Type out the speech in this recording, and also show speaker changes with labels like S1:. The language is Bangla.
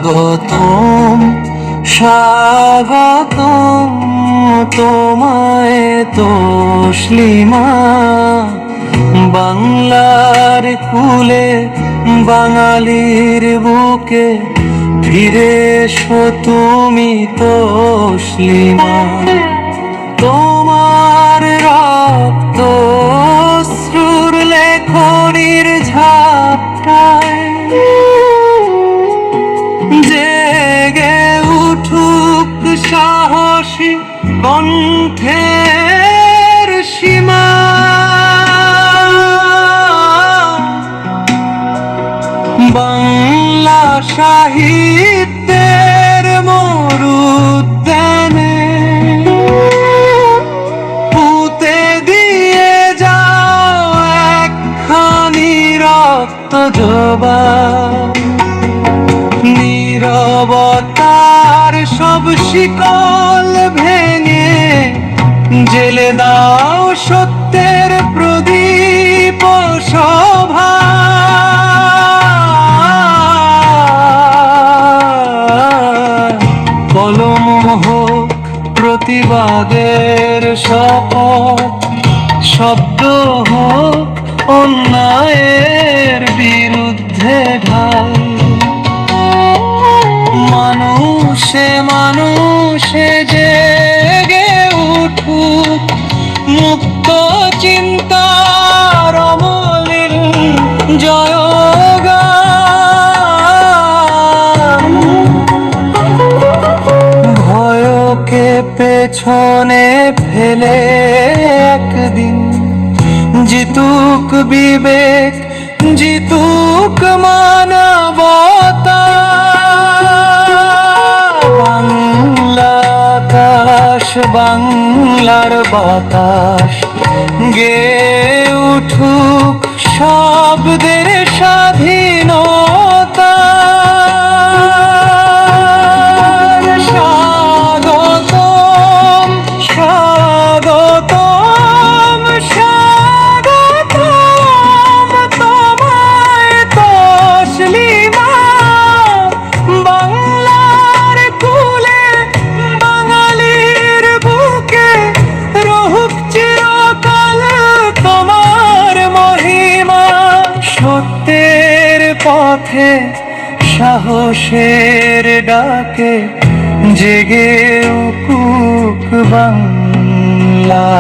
S1: স্বাগতম স্বাগতম তোমায় তসলিমা, বাংলার কুলে বাঙালির বুকে ফিরে এসো তুমি তসলিমা। তোমার রক্ত অশ্রুর লেখনির ঝাপটায় জেগে উঠুক সাহসী কণ্ঠের সীমা। বাংলা সাহিত্যের মরুদ্যানে পুঁতে দিয়ে যাও একখানি রক্ত জবা। নীরবতার সব শিকল ভেঙে জেলে দাও সত্যের প্রদীপ শোভা। কলম হোক প্রতিবাদের শপথ, শব্দ হোক অন্যায়ের বিরুদ্ধে ঢাল। মানুষে মানুষে জেগে উঠুক মুক্ত চিন্তার অমলিন জয়গান। ভয়কে পেছনে ফেলে একদিন জিতুক বিবেক, জিতুক মানবতা। বাংলার বাতাস গেয়ে উঠুক শব্দের স্বাধীনতা। স্বাগতম স্বাগতম স্বাগতম তোমায় তসলিমা, বাংলার কুলে বাঙালির বুকে রহুক চিরকাল তোমার মহিমা। সত্যের পথে সাহসের ডাকে জেগে উঠুক বাংলা।